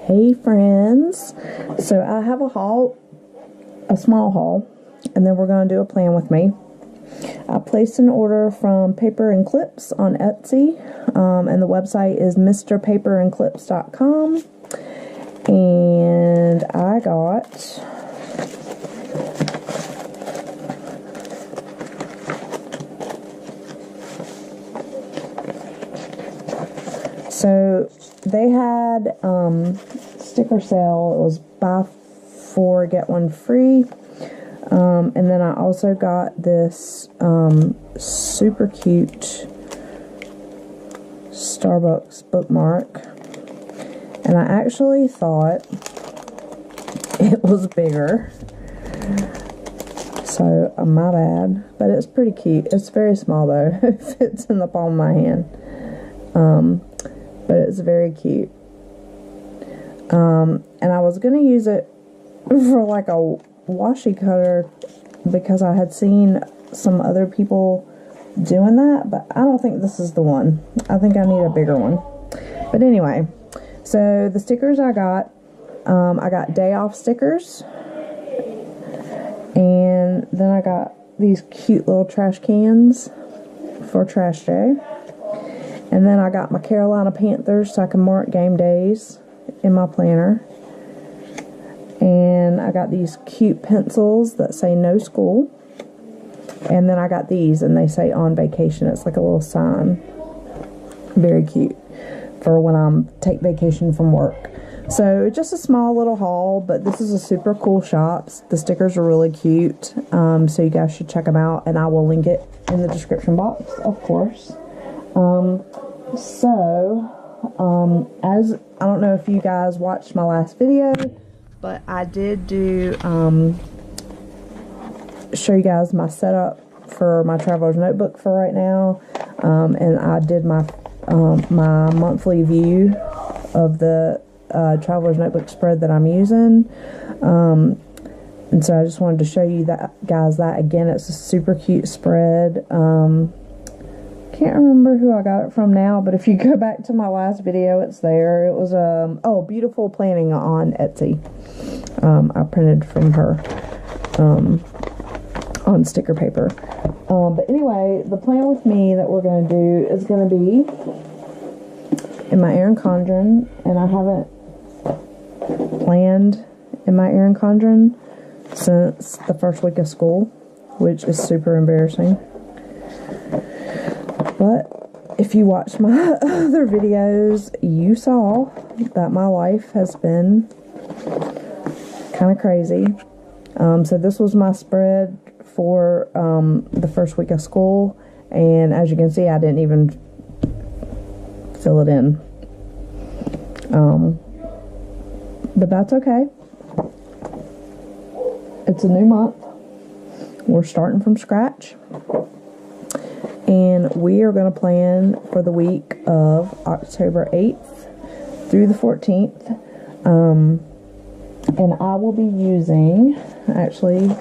Hey friends, so I have a haul, a small haul, and then we're going to do a plan with me. I placed an order from Paper and Clips on Etsy, and the website is mrpaperandclips.com, and I got so they had sticker sale. It was buy 4 get 1 free, and then I also got this super cute Starbucks bookmark, and I actually thought it was bigger, so my bad, but it's pretty cute. It's very small though. It fits in the palm of my hand, but it's very cute. And I was gonna use it for like a washi cutter because I had seen some other people doing that, but I don't think this is the one. I think I need a bigger one. But anyway, so the stickers I got day off stickers, and then I got these cute little trash cans for trash day, and then I got my Carolina Panthers so I can mark game days in my planner, and I got these cute pencils that say no school, and then I got these and they say on vacation. It's like a little sign, very cute for when I'm take vacation from work. So just a small little haul, but this is a super cool shop. The stickers are really cute, so you guys should check them out, and I will link it in the description box, of course. As I don't know if you guys watched my last video, but I did do show you guys my setup for my traveler's notebook for right now, and I did my my monthly view of the traveler's notebook spread that I'm using, and so I just wanted to show you that, guys, that again. It's a super cute spread. Can't remember who I got it from now, but if you go back to my last video, it's there. It was oh, Beautiful Planning on Etsy. I printed from her on sticker paper. But anyway, the plan with me that we're going to do is going to be in my Erin Condren, and I haven't planned in my Erin Condren since the first week of school, which is super embarrassing. But if you watch my other videos, you saw that my life has been kind of crazy. So this was my spread for the first week of school, and as you can see, I didn't even fill it in. But that's okay. It's a new month. We're starting from scratch. And we are going to plan for the week of October 8th through the 14th. And I will be using, actually,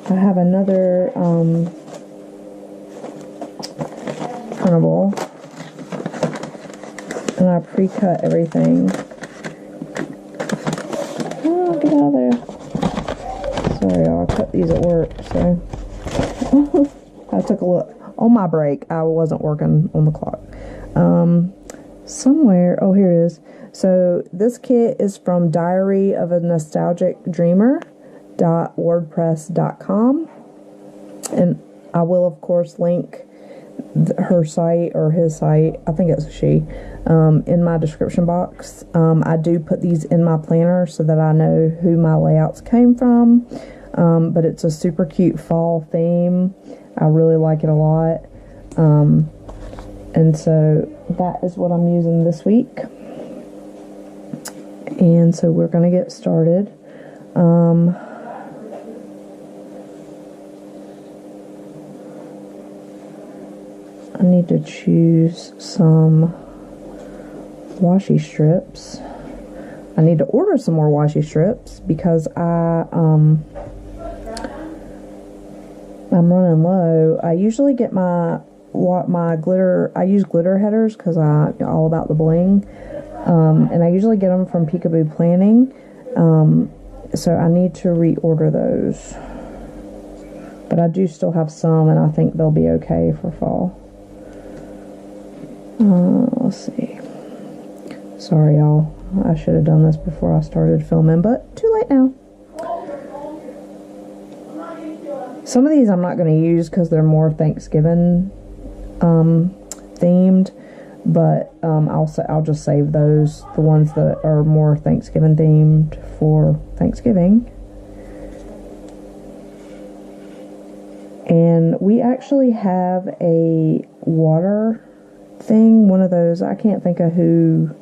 I have another printable, and I pre-cut everything. Get out of there. Sorry, y'all, I cut these at work, so I took a look. On my break, I wasn't working on the clock. Somewhere, oh, here it is. So this kit is from Diary of a Nostalgic Dreamer.wordpress.com, and I will, of course, link her site or his site, I think it's she, in my description box. I do put these in my planner so that I know who my layouts came from, but it's a super cute fall theme. I really like it a lot, and so that is what I'm using this week, and so we're going to get started. I need to choose some washi strips. I need to order some more washi strips because I'm running running low. I usually get my glitter. I use glitter headers because I'm all about the bling, and I usually get them from Peekaboo Planning. So I need to reorder those, but I do still have some, and I think they'll be okay for fall. Let's see. Sorry, y'all. I should have done this before I started filming, but too late now. Some of these I'm not going to use because they're more Thanksgiving themed, but I'll just save those, the ones that are more Thanksgiving themed, for Thanksgiving. And we actually have a water thing, one of those, I can't think of who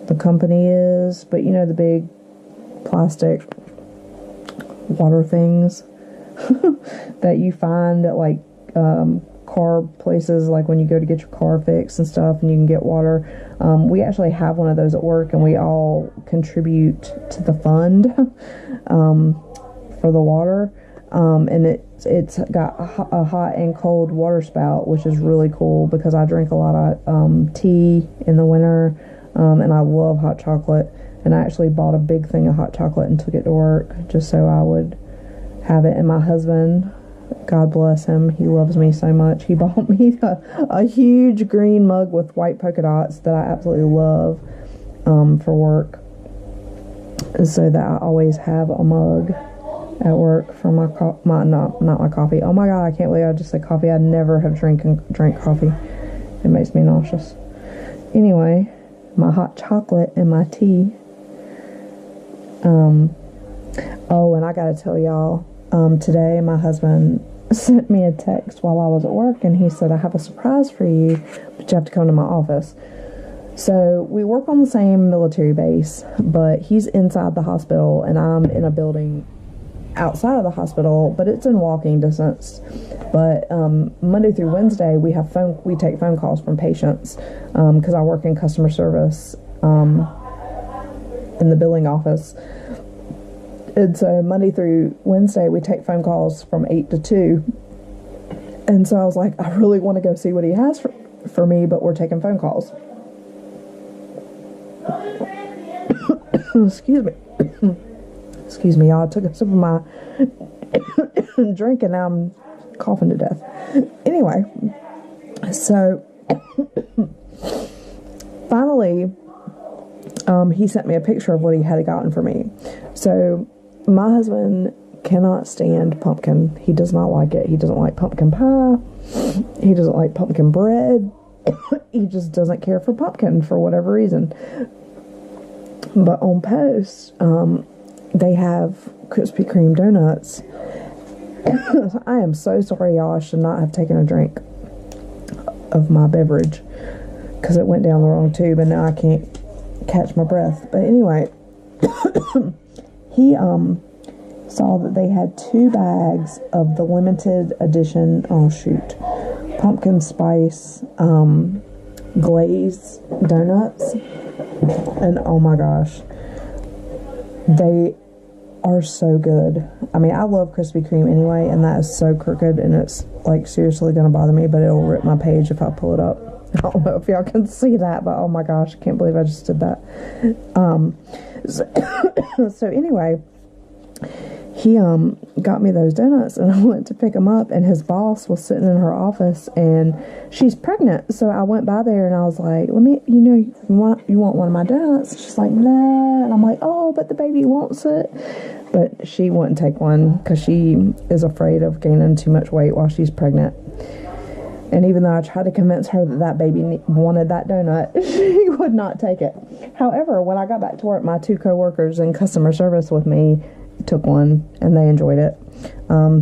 the company is, but you know, the big plastic water things that you find at like car places, like when you go to get your car fixed and stuff, and you can get water. We actually have one of those at work, and we all contribute to the fund for the water. And it's got a hot and cold water spout, which is really cool because I drink a lot of tea in the winter, and I love hot chocolate. And I actually bought a big thing of hot chocolate and took it to work just so I would have it. And my husband, God bless him, he loves me so much, he bought me a huge green mug with white polka dots that I absolutely love for work, so that I always have a mug at work for not my coffee. Oh my god, I can't believe I just said coffee. I never have drank coffee. It makes me nauseous. Anyway, my hot chocolate and my tea. Oh, and I gotta tell y'all, today my husband sent me a text while I was at work, and he said, I have a surprise for you, but you have to come to my office. So we work on the same military base, but he's inside the hospital and I'm in a building outside of the hospital, but it's in walking distance. But Monday through Wednesday we take phone calls from patients, because I work in customer service in the billing office. And so Monday through Wednesday we take phone calls from 8 to 2. And so I was like, I really want to go see what he has for me, but we're taking phone calls. Excuse me. Excuse me, y'all. I took a sip of my drink and now I'm coughing to death. Anyway, so finally, he sent me a picture of what he had gotten for me. So my husband cannot stand pumpkin. He does not like it. He doesn't like pumpkin pie. He doesn't like pumpkin bread. He just doesn't care for pumpkin for whatever reason. But on Post, they have Krispy Kreme donuts. I am so sorry, y'all. I should not have taken a drink of my beverage because it went down the wrong tube and now I can't catch my breath. But anyway, he saw that they had 2 bags of the limited edition, pumpkin spice glazed donuts. And oh my gosh, they are so good. I mean, I love Krispy Kreme anyway, and that is so crooked, and it's like seriously gonna bother me, but it'll rip my page if I pull it up. I don't know if y'all can see that, but oh my gosh, I can't believe I just did that. So anyway, he got me those donuts, and I went to pick them up, and his boss was sitting in her office, and she's pregnant. So I went by there and I was like, you want one of my donuts? She's like, nah. And I'm like, oh, but the baby wants it. But she wouldn't take one because she is afraid of gaining too much weight while she's pregnant. And even though I tried to convince her that baby wanted that donut, she would not take it. However, when I got back to work, my 2 coworkers in customer service with me took one and they enjoyed it.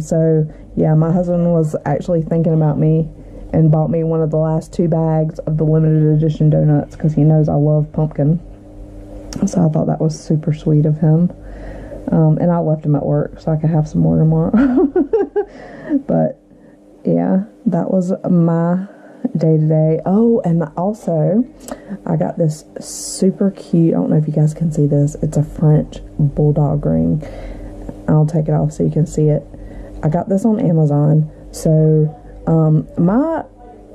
So yeah, my husband was actually thinking about me and bought me one of the last 2 bags of the limited edition donuts because he knows I love pumpkin. So I thought that was super sweet of him. And I left him at work so I could have some more tomorrow. But yeah, that was my day today. Oh, and also I got this super cute, I don't know if you guys can see this, it's a French bulldog ring. I'll take it off so you can see it. I got this on Amazon. So, my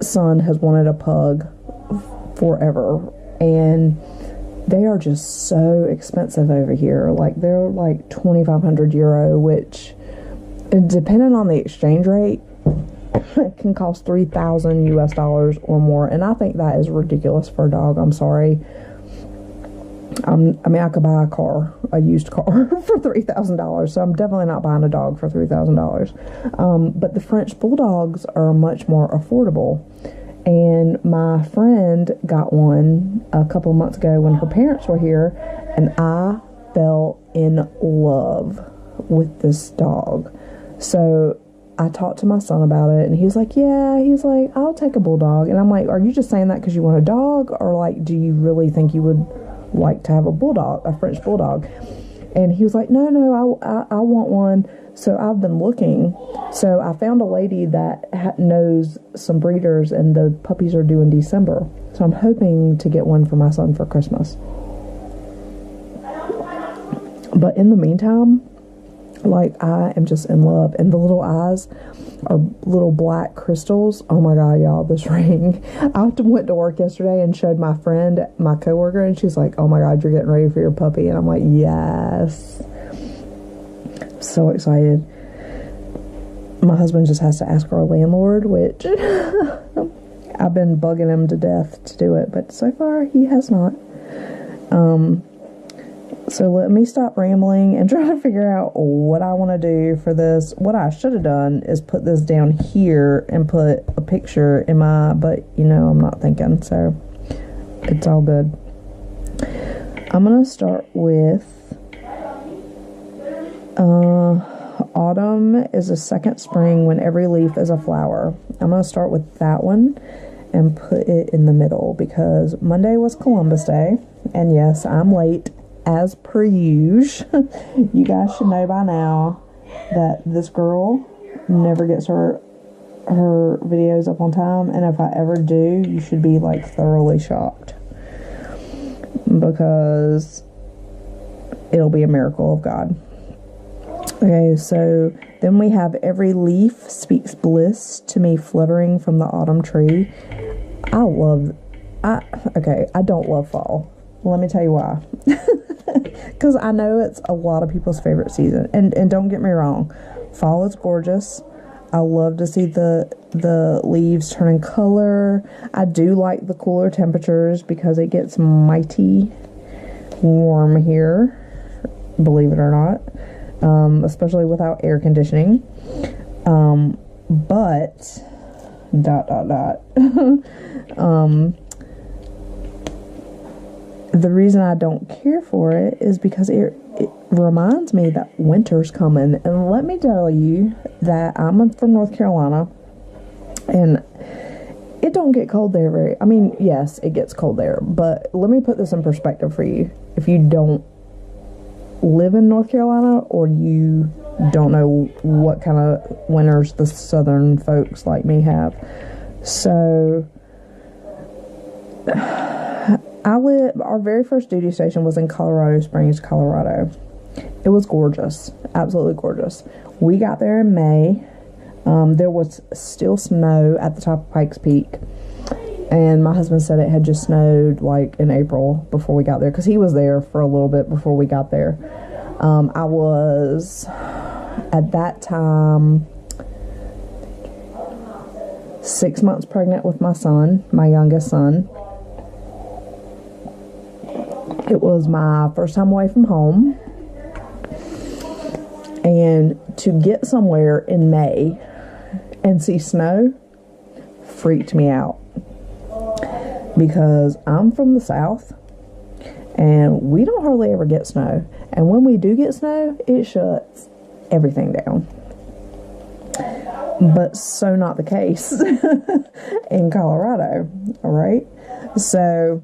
son has wanted a pug forever, and they are just so expensive over here. Like, they're like 2,500 euro, which, depending on the exchange rate, it can cost 3,000 US dollars or more, and I think that is ridiculous for a dog. I'm sorry. I mean, I could buy a used car for $3,000, so I'm definitely not buying a dog for $3,000. But the French Bulldogs are much more affordable. And my friend got one a couple months ago when her parents were here, and I fell in love with this dog. So I talked to my son about it, and he was like, yeah, he's like, I'll take a bulldog. And I'm like, are you just saying that because you want a dog, or like, do you really think you would like to have a bulldog, a French bulldog? And he was like, no, I want one. So I've been looking. So I found a lady that knows some breeders, and the puppies are due in December. So I'm hoping to get one for my son for Christmas. But in the meantime, like, I am just in love. And the little eyes are little black crystals. Oh my God, y'all, this ring. I went to work yesterday and showed my friend, my coworker, and she's like, oh my God, you're getting ready for your puppy. And I'm like, yes. So excited. My husband just has to ask our landlord, which I've been bugging him to death to do it, but so far he has not. So let me stop rambling and try to figure out what I want to do for this. What I should have done is put this down here and put a picture in but you know, I'm not thinking, so it's all good. I'm going to start with autumn is a second spring when every leaf is a flower. I'm going to start with that one and put it in the middle because Monday was Columbus Day, and yes, I'm late as per usual. You guys should know by now that this girl never gets her videos up on time, and if I ever do, you should be like thoroughly shocked because it'll be a miracle of God. Okay, so then we have every leaf speaks bliss to me fluttering from the autumn tree. I don't love fall. Let me tell you why. Because I know it's a lot of people's favorite season. And don't get me wrong, fall is gorgeous. I love to see the leaves turning color. I do like the cooler temperatures because it gets mighty warm here, believe it or not. Especially without air conditioning. But the reason I don't care for it is because it reminds me that winter's coming. And let me tell you that I'm from North Carolina, and it don't get cold there I mean, yes, it gets cold there, but let me put this in perspective for you. If you don't live in North Carolina, or you don't know what kind of winters the southern folks like me have. So our very first duty station was in Colorado Springs, Colorado. It was gorgeous, absolutely gorgeous. We got there in May. There was still snow at the top of Pikes Peak, and my husband said it had just snowed like in April before we got there, because he was there for a little bit before we got there. I was at that time 6 months pregnant with my son, my youngest son. It was my first time away from home, and to get somewhere in May and see snow freaked me out, because I'm from the South and we don't hardly ever get snow, and when we do get snow, it shuts everything down. But so not the case in Colorado. All right, so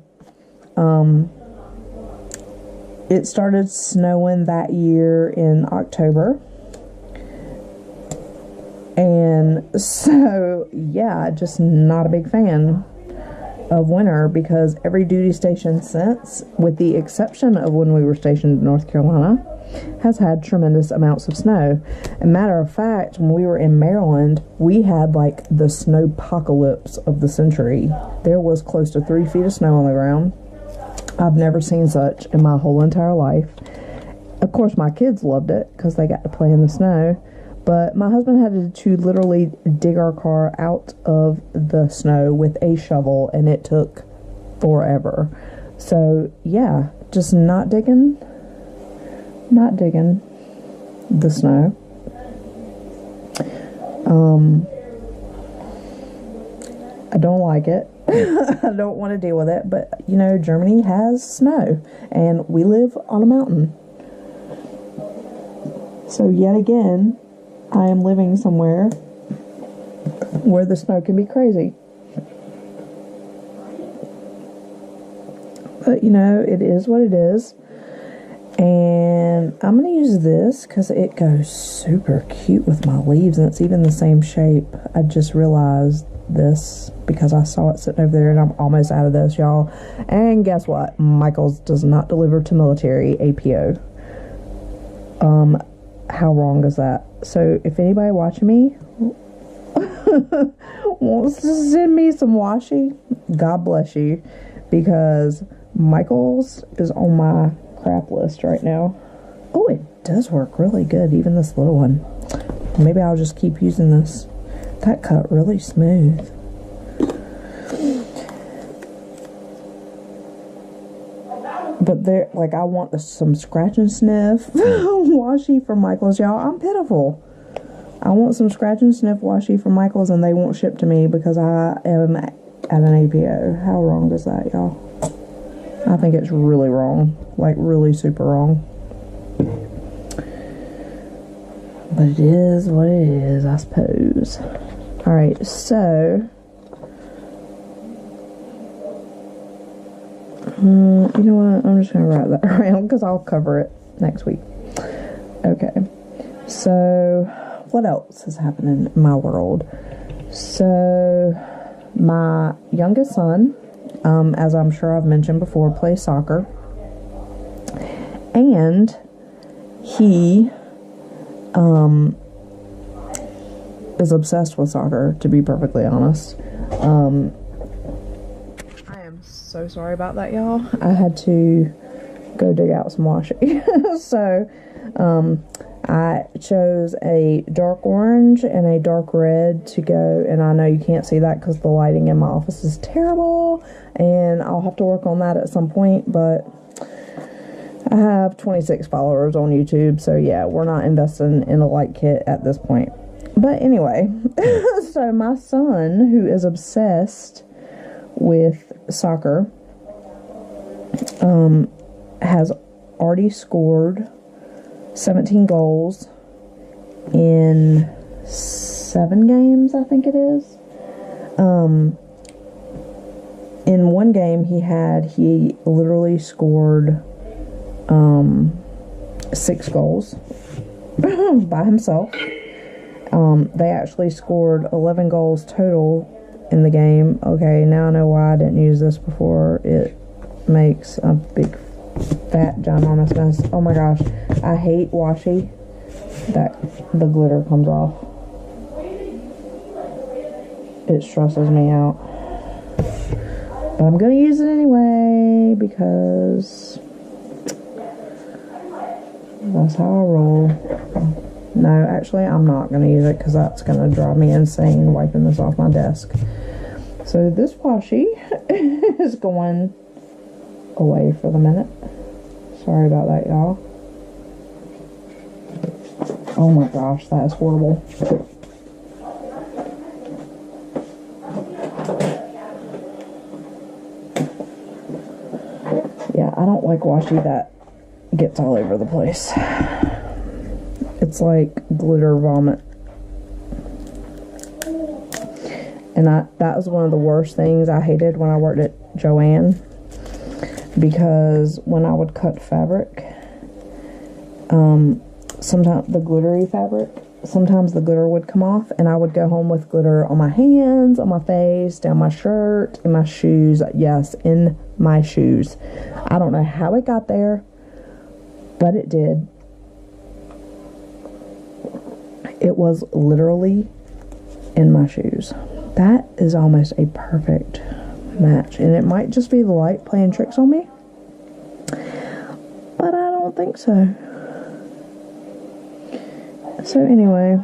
it started snowing that year in October. And so, yeah, just not a big fan of winter, because every duty station since, with the exception of when we were stationed in North Carolina, has had tremendous amounts of snow. As a matter of fact, when we were in Maryland, we had like the snowpocalypse of the century. There was close to 3 feet of snow on the ground. I've never seen such in my whole entire life. Of course, my kids loved it because they got to play in the snow. But my husband had to literally dig our car out of the snow with a shovel, and it took forever. So, yeah, just not digging the snow. I don't like it. I don't want to deal with it, but, you know, Germany has snow, and we live on a mountain. So, yet again, I am living somewhere where the snow can be crazy. But, you know, it is what it is. And I'm going to use this because it goes super cute with my leaves, and it's even the same shape. I just realized this because I saw it sitting over there, and I'm almost out of this, y'all. And guess what? Michael's does not deliver to military APO. How wrong is that? So if anybody watching me wants to send me some washi, God bless you, because Michael's is on my crap list right now. Oh, it does work really good, even this little one. Maybe I'll just keep using this. That cut really smooth. But there, like, I want some scratch and sniff washi from Michael's, y'all. I'm pitiful. I want some scratch and sniff washi from Michael's, and they won't ship to me because I am at an APO. How wrong is that, y'all? I think it's really wrong. Like, really super wrong. But it is what it is, I suppose. Alright, so... you know what? I'm just going to wrap that around because I'll cover it next week. Okay. So, what else is happening in my world? So, my youngest son, as I'm sure I've mentioned before, plays soccer. And he is obsessed with soccer, to be perfectly honest. So sorry about that, y'all. I had to go dig out some washi. So, I chose a dark orange and a dark red to go, and I know you can't see that because the lighting in my office is terrible, and I'll have to work on that at some point, but I have 26 followers on YouTube, so yeah, we're not investing in a light kit at this point. But anyway, so my son, who is obsessed with soccer, has already scored 17 goals in 7 games, I think it is. In one game he literally scored 6 goals by himself. They actually scored 11 goals total in the game. Okay, now I know why I didn't use this before. It makes a big fat ginormous mess. Oh my gosh, I hate washi that the glitter comes off. It stresses me out, but I'm gonna use it anyway because that's how I roll. No, actually I'm not gonna use it because that's gonna drive me insane wiping this off my desk. So this washi is going away for the minute. Sorry about that, y'all. Oh my gosh, that is horrible. Yeah, I don't like washi that gets all over the place. It's like glitter vomit. And that was one of the worst things I hated when I worked at Joann. Because when I would cut fabric, sometimes the glittery fabric, sometimes the glitter would come off, and I would go home with glitter on my hands, on my face, down my shirt, in my shoes. Yes, in my shoes. I don't know how it got there, but it did. It was literally in my shoes. That is almost a perfect match. And it might just be the light playing tricks on me, but I don't think so. So anyway,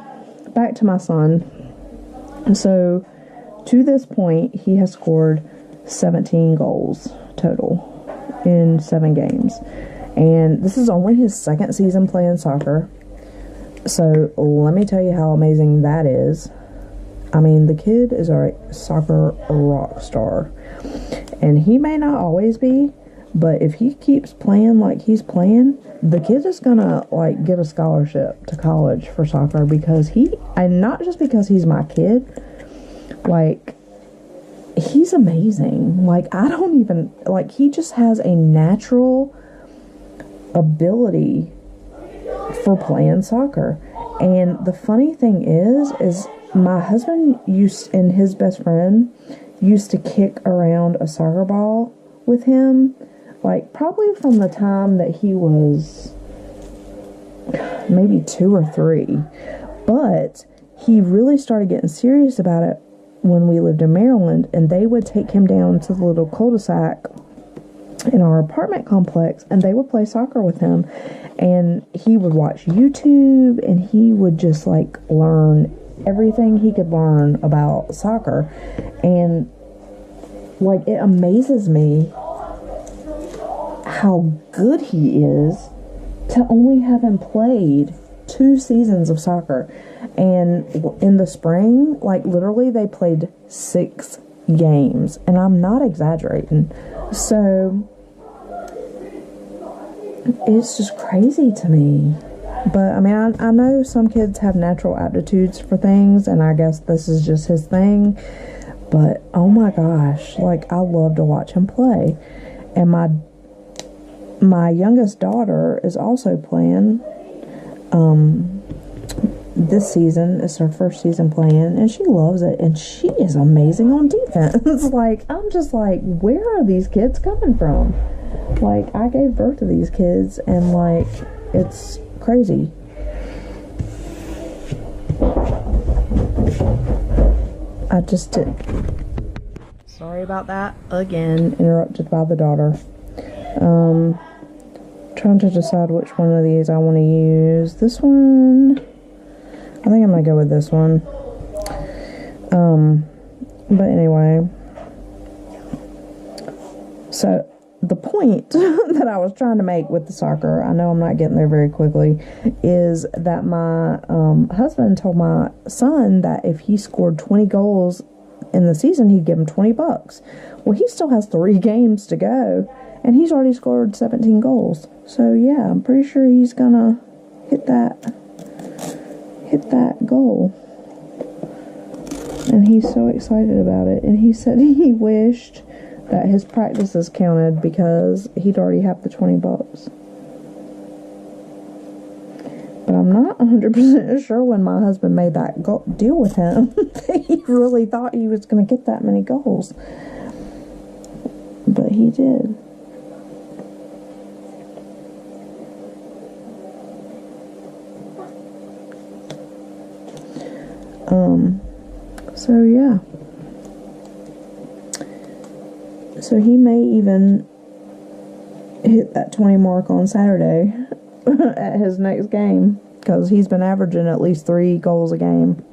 back to my son. So to this point, he has scored 17 goals total in 7 games. And this is only his 2nd season playing soccer. So let me tell you how amazing that is. I mean, the kid is a soccer rock star. And he may not always be, but if he keeps playing like he's playing, the kid is gonna like get a scholarship to college for soccer, because and not just because he's my kid, like, he's amazing. Like, I don't even, like, he just has a natural ability for playing soccer. And the funny thing is my husband and his best friend used to kick around a soccer ball with him, like, probably from the time that he was maybe 2 or 3. But he really started getting serious about it when we lived in Maryland, and they would take him down to the little cul-de-sac in our apartment complex, and they would play soccer with him, and he would watch YouTube, and he would just like learn everything he could learn about soccer. And like, it amazes me how good he is to only have him played 2 seasons of soccer. And in the spring, like, literally they played 6 games, and I'm not exaggerating. So it's just crazy to me. But I mean, I know some kids have natural aptitudes for things, and I guess this is just his thing. But oh my gosh, like, I love to watch him play. And my youngest daughter is also playing. This season is her 1st season playing, and she loves it, and she is amazing on defense. Like, I'm just like, where are these kids coming from? Like, I gave birth to these kids, and like, it's crazy. I just did. Sorry about that. Again, interrupted by the daughter. Trying to decide which one of these I want to use. This one, I think I'm going to go with this one. But anyway, so the point that I was trying to make with the soccer, I know I'm not getting there very quickly, is that my husband told my son that if he scored 20 goals in the season, he'd give him $20. Well, he still has 3 games to go, and he's already scored 17 goals. So yeah, I'm pretty sure he's gonna hit that goal. And he's so excited about it. And he said he wished that his practices counted, because he'd already have the $20. But I'm not 100% sure when my husband made that deal with him that he really thought he was going to get that many goals. But he did. So yeah. So he may even hit that 20 mark on Saturday at his next game, because he's been averaging at least 3 goals a game.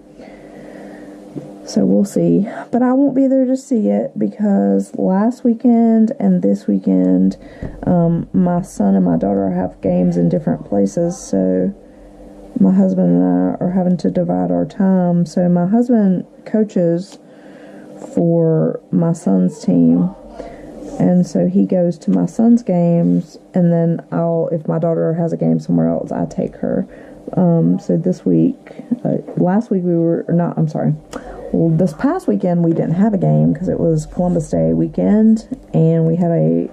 So we'll see. But I won't be there to see it, because last weekend and this weekend, my son and my daughter have games in different places. So my husband and I are having to divide our time. So my husband coaches for my son's team, and so he goes to my son's games, and then if my daughter has a game somewhere else, I take her. So this week, last week this past weekend we didn't have a game because it was Columbus Day weekend, and we had a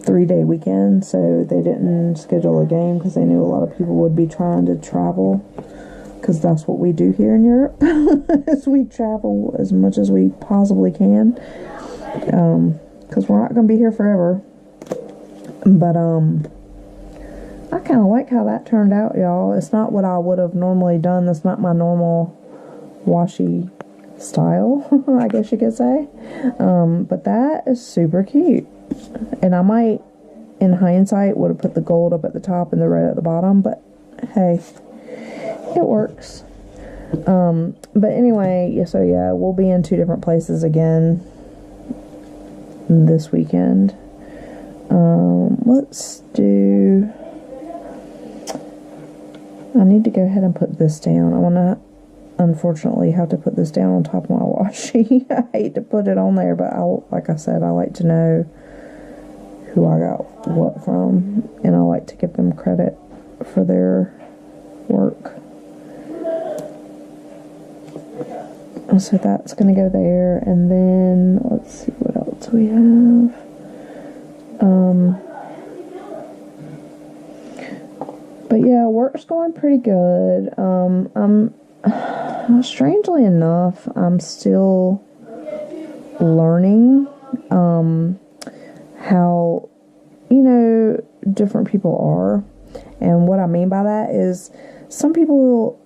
3-day weekend, so they didn't schedule a game because they knew a lot of people would be trying to travel, because that's what we do here in Europe, is we travel as much as we possibly can, because we're not going to be here forever. But I I kind of like how that turned out, y'all. It's not what I would have normally done. That's not my normal washi style, I guess you could say. But that is super cute. And I might, in hindsight, would have put the gold up at the top and the red at the bottom, but hey, it works. But anyway, so yeah, we'll be in 2 different places again this weekend. Let's do, I need to go ahead and put this down. I want to, unfortunately, have to put this down on top of my washi. I hate to put it on there, but like I said, I like to know who I got what from, and I like to give them credit for their work. So that's going to go there, and then let's see what else we have. But yeah, work's going pretty good. Strangely enough, I'm still learning how, different people are. And what I mean by that is some people,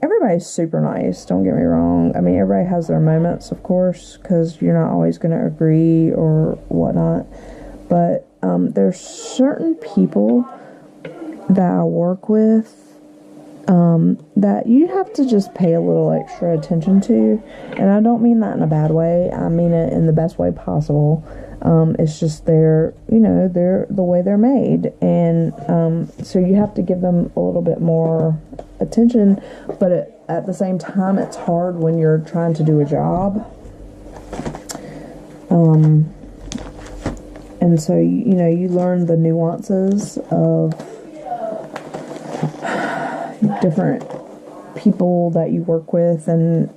everybody's super nice, don't get me wrong. I mean, everybody has their moments, of course, because you're not always going to agree or whatnot. But there's certain people that I work with that you have to just pay a little extra attention to. And I don't mean that in a bad way. I mean it in the best way possible. It's just they're the way they're made. And so you have to give them a little bit more attention. But at the same time, it's hard when you're trying to do a job. And so, you learn the nuances of different people that you work with and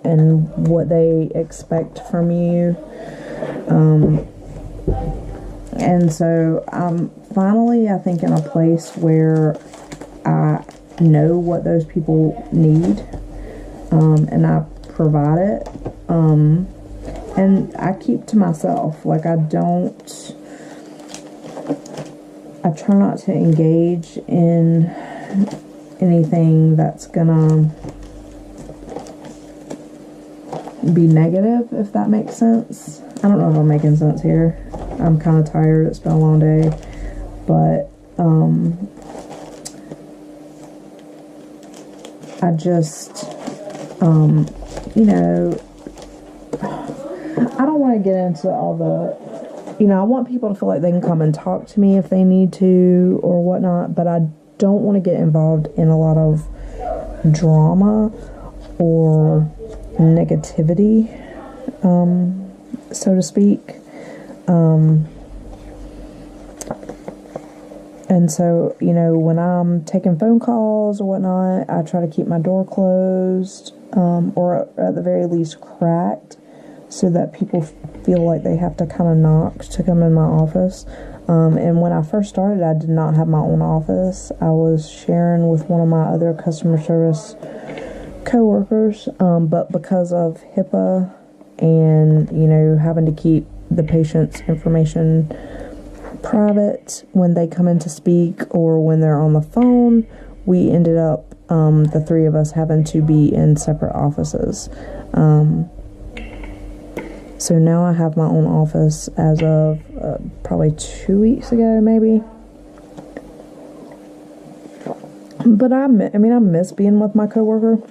what they expect from you. And so I'm finally, I think, in a place where I know what those people need, and I provide it. And I keep to myself. Like, I try not to engage in anything that's gonna be negative, if that makes sense. I don't know if I'm making sense here. I'm kind of tired. It's been a long day. But, I just, I don't want to get into all the, I want people to feel like they can come and talk to me if they need to or whatnot, but I don't want to get involved in a lot of drama or negativity, so to speak. And so, when I'm taking phone calls or whatnot, I try to keep my door closed, or at the very least cracked, so that people feel like they have to kind of knock to come in my office. And when I first started, I did not have my own office. I was sharing with one of my other customer service co-workers, but because of HIPAA and, having to keep the patient's information private when they come in to speak or when they're on the phone, we ended up, the 3 of us, having to be in separate offices. So now I have my own office as of probably 2 weeks ago, maybe. But I miss being with my coworker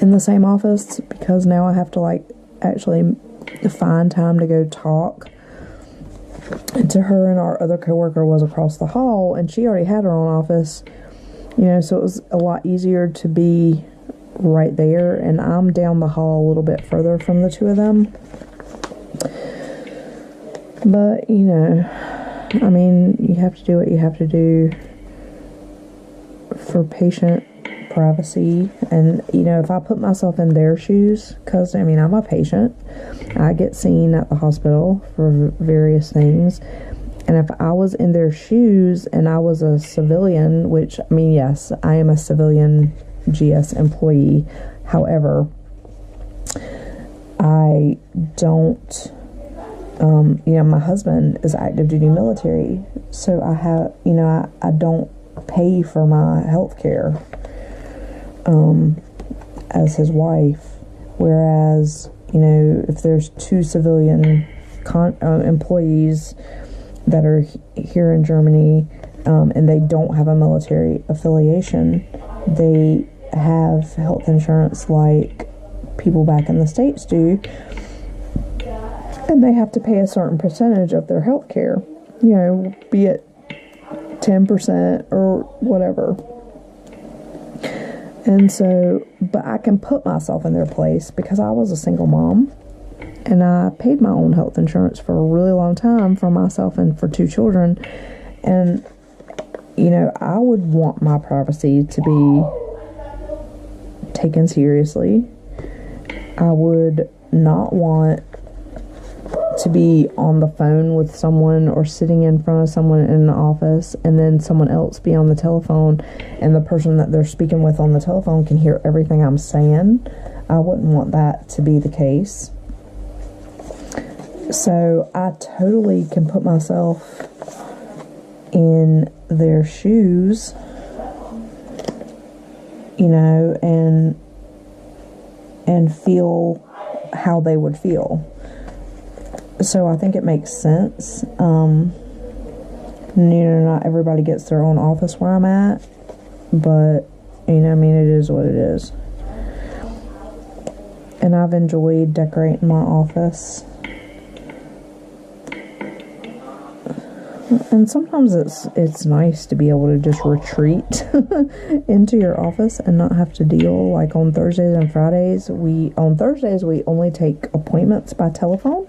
in the same office, because now I have to actually find time to go talk to her, and our other coworker was across the hall, and she already had her own office, so it was a lot easier to be right there, and I'm down the hall a little bit further from the 2 of them. But, you have to do what you have to do for patient privacy. And, if I put myself in their shoes, because, I'm a patient, I get seen at the hospital for various things. And if I was in their shoes and I was a civilian, which, yes, I am a civilian GS employee. However, I don't, my husband is active duty military, so I have, I don't pay for my health care as his wife. Whereas, you know, if there's two civilian employees that are here in Germany and they don't have a military affiliation, they have health insurance like people back in the States do, and they have to pay a certain percentage of their health care, you know, be it 10% or whatever. And so, but I can put myself in their place because I was a single mom and I paid my own health insurance for a really long time for myself and for 2 children. And, you know, I would want my privacy to be taken seriously. I would not want to be on the phone with someone or sitting in front of someone in an office and then someone else be on the telephone and the person that they're speaking with on the telephone can hear everything I'm saying. I wouldn't want that to be the case. So I totally can put myself in their shoes, you know, and feel how they would feel. So I think it makes sense. You know, not everybody gets their own office where I'm at, but, you know, I mean, it is what it is. And I've enjoyed decorating my office. And sometimes it's nice to be able to just retreat into your office and not have to deal. Like on Thursdays and Fridays, we only take appointments by telephone.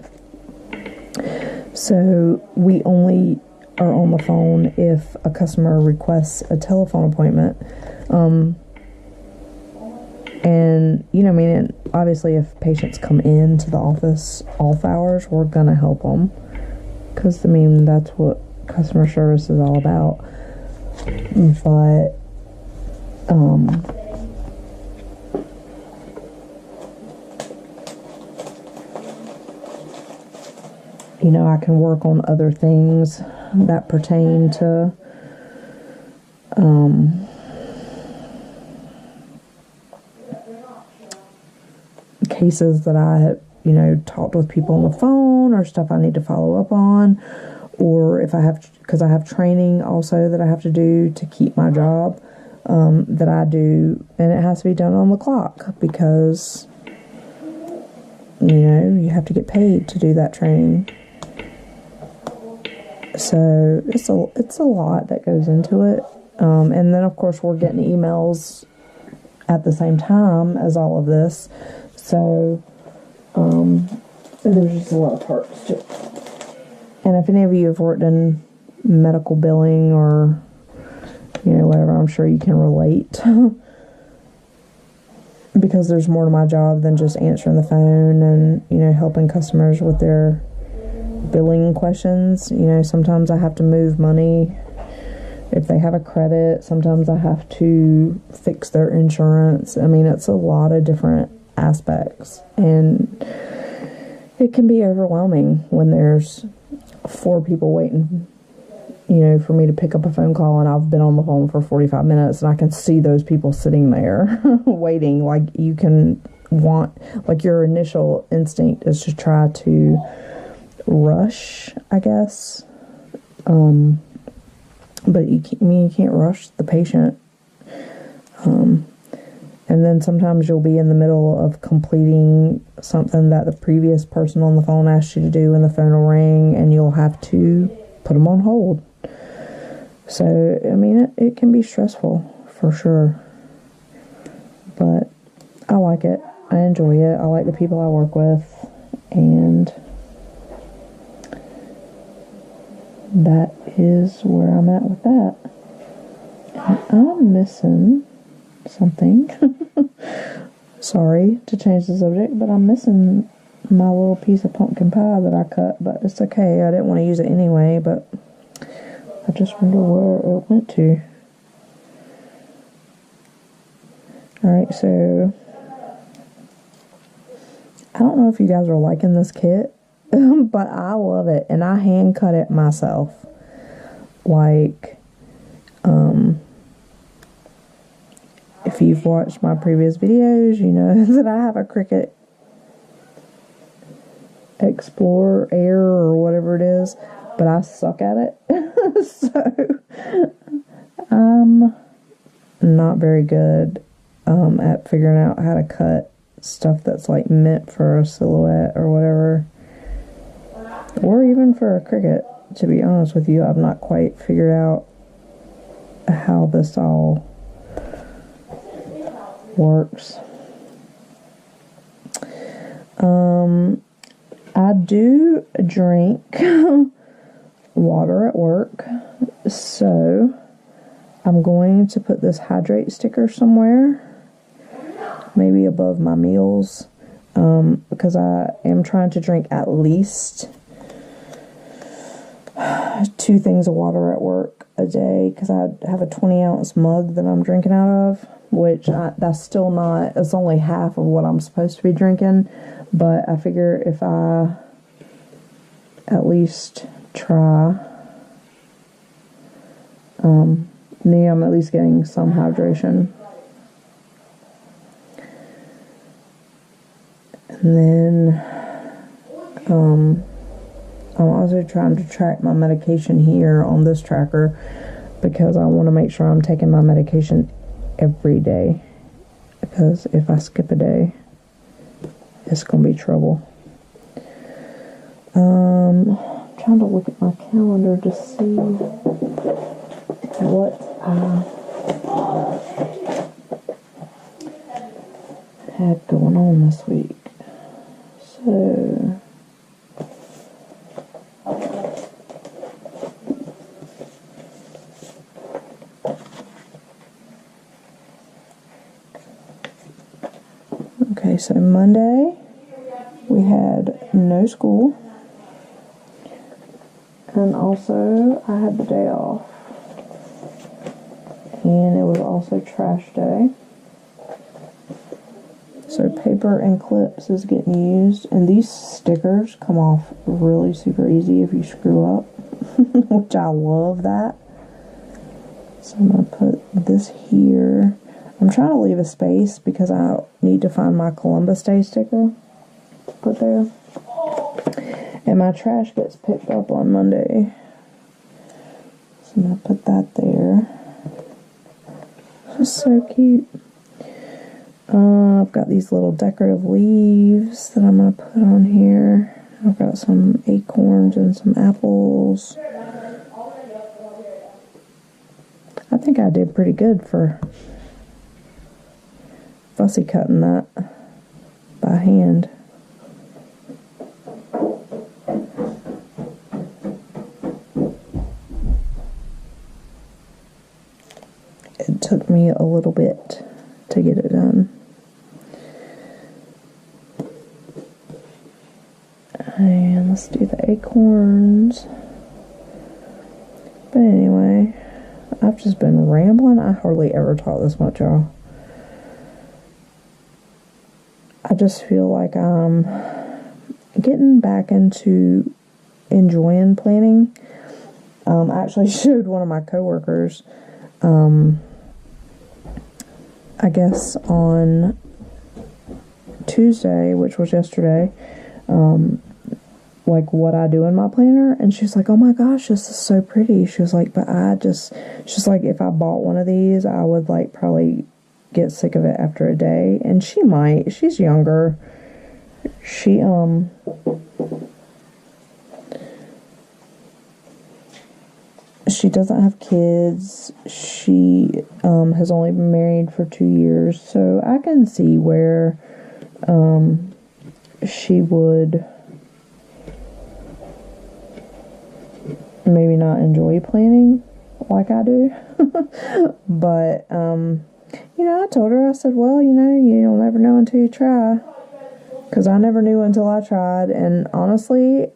So we only are on the phone if a customer requests a telephone appointment. And, you know, I mean, obviously if patients come into the office off hours, we're going to help them. Because, I mean, that's what customer service is all about. But, you know, I can work on other things that pertain to cases that I have, you know, talked with people on the phone or stuff I need to follow up on, or if I have, because I have training also that I have to do to keep my job that I do, and it has to be done on the clock because, you know, you have to get paid to do that training. So it's a lot that goes into it. And then, of course, we're getting emails at the same time as all of this. So there's just a lot of parts to it. And if any of you have worked in medical billing or, you know, whatever, I'm sure you can relate. Because there's more to my job than just answering the phone and, you know, helping customers with their billing questions. You know, sometimes I have to move money if they have a credit. Sometimes I have to fix their insurance. I mean, it's a lot of different aspects, and it can be overwhelming when there's 4 people waiting, you know, for me to pick up a phone call, and I've been on the phone for 45 minutes and I can see those people sitting there waiting. Like, you can like, your initial instinct is to try to rush, I guess, but you can't rush the patient. And then sometimes you'll be in the middle of completing something that the previous person on the phone asked you to do, and the phone will ring and you'll have to put them on hold. So, I mean, it can be stressful for sure, but I like it. I enjoy it. I like the people I work with, and that is where I'm at with that. And I'm missing something. Sorry to change the subject, but I'm missing my little piece of pumpkin pie that I cut, but it's okay. I didn't want to use it anyway, but I just wonder where it went to. Alright, so I don't know if you guys are liking this kit, but I love it, and I hand cut it myself. Like, If you've watched my previous videos, you know that I have a Cricut Explorer Air or whatever it is, but I suck at it. So I'm not very good at figuring out how to cut stuff that's like meant for a silhouette or whatever, or even for a Cricut. To be honest with you, I've not quite figured out how this all works. I do drink water at work, so I'm going to put this hydrate sticker somewhere, maybe above my meals, because I am trying to drink at least 2 things of water at work a day, because I have a 20-ounce mug that I'm drinking out of, which that's still not, it's only half of what I'm supposed to be drinking, but I figure if I at least try, me, I'm at least getting some hydration. And then, I'm also trying to track my medication here on this tracker, because I want to make sure I'm taking my medication every day, because if I skip a day, it's going to be trouble. I'm trying to look at my calendar to see what I had going on this week. So okay, so Monday we had no school, and also I had the day off, and it was also trash day. So paper and clips is getting used, and these stickers come off really super easy if you screw up, which I love that. So I'm going to put this here. I'm trying to leave a space because I need to find my Columbus Day sticker to put there. And my trash gets picked up on Monday, so I'm going to put that there. It's so cute. I've got these little decorative leaves that I'm going to put on here. I've got some acorns and some apples. I think I did pretty good for fussy cutting that by hand. It took me a little bit to get it done. And let's do the acorns. But anyway, I've just been rambling. I hardly ever talk this much, y'all. I just feel like I'm getting back into enjoying planning. I actually showed one of my coworkers, I guess on Tuesday, which was yesterday, like what I do in my planner, and she's like, oh my gosh, this is so pretty. She was like, but she's like, if I bought one of these, I would like probably get sick of it after a day. And she might. She's younger. She doesn't have kids. She has only been married for 2 years, so I can see where she would maybe not enjoy planning like I do. But you know, I told her, I said, well, you know, you'll never know until you try, because I never knew until I tried. And honestly,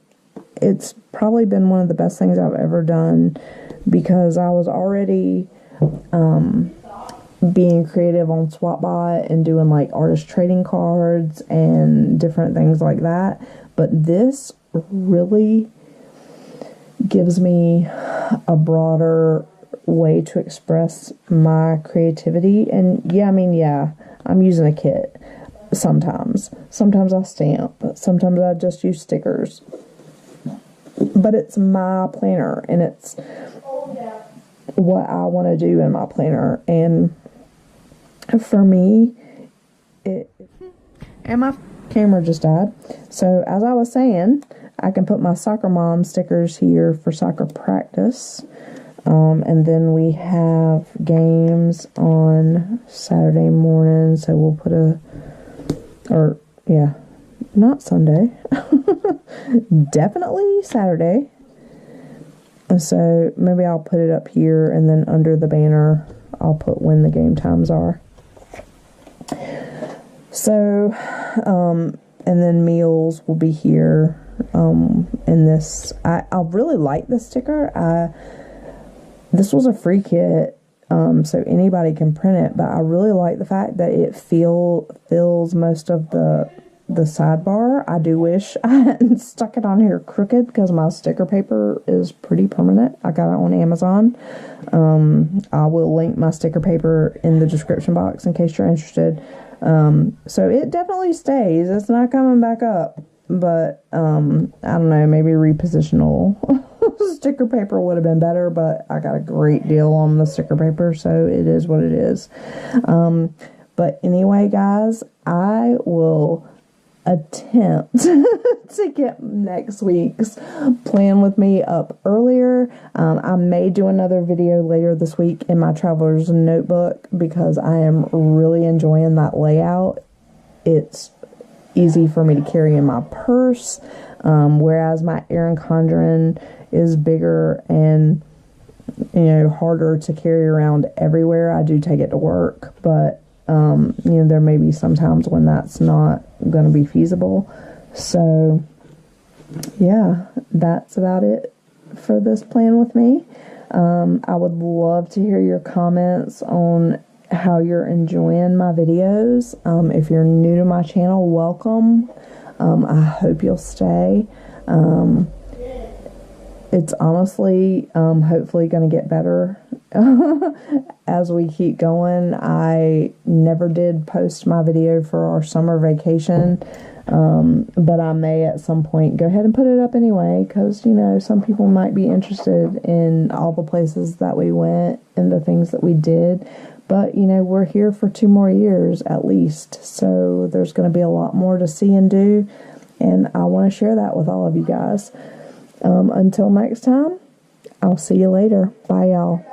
it's probably been one of the best things I've ever done, because I was already being creative on SwapBot and doing like artist trading cards and different things like that. But this really gives me a broader way to express my creativity. And yeah, I mean, yeah, I'm using a kit sometimes. Sometimes I stamp. Sometimes I just use stickers. But it's my planner, and it's what I want to do in my planner. And for me, and my camera just died. So as I was saying, I can put my soccer mom stickers here for soccer practice. And then we have games on Saturday morning, so we'll put not Sunday. Definitely Saturday. And so maybe I'll put it up here, and then under the banner I'll put when the game times are. So, and then meals will be here. In this, I really like this sticker. This was a free kit, so anybody can print it, but I really like the fact that it fills most of the sidebar. I do wish I hadn't stuck it on here crooked, because my sticker paper is pretty permanent. I got it on Amazon. I will link my sticker paper in the description box in case you're interested. So it definitely stays. It's not coming back up, but I don't know, maybe repositional sticker paper would have been better, but I got a great deal on the sticker paper, so it is what it is. But anyway, guys, I will attempt to get next week's plan with me up earlier. I may do another video later this week in my traveler's notebook, because I am really enjoying that layout. It's easy for me to carry in my purse, whereas my Erin Condren is bigger and, you know, harder to carry around everywhere. I do take it to work, but you know, there may be some times when that's not going to be feasible. So yeah, that's about it for this plan with me. I would love to hear your comments on how you're enjoying my videos. If you're new to my channel, welcome. I hope you'll stay. It's honestly, hopefully going to get better as we keep going. I never did post my video for our summer vacation, but I may at some point go ahead and put it up anyway, because, you know, some people might be interested in all the places that we went and the things that we did. But, you know, we're here for 2 more years at least, so there's going to be a lot more to see and do, and I want to share that with all of you guys. Until next time, I'll see you later. Bye, y'all.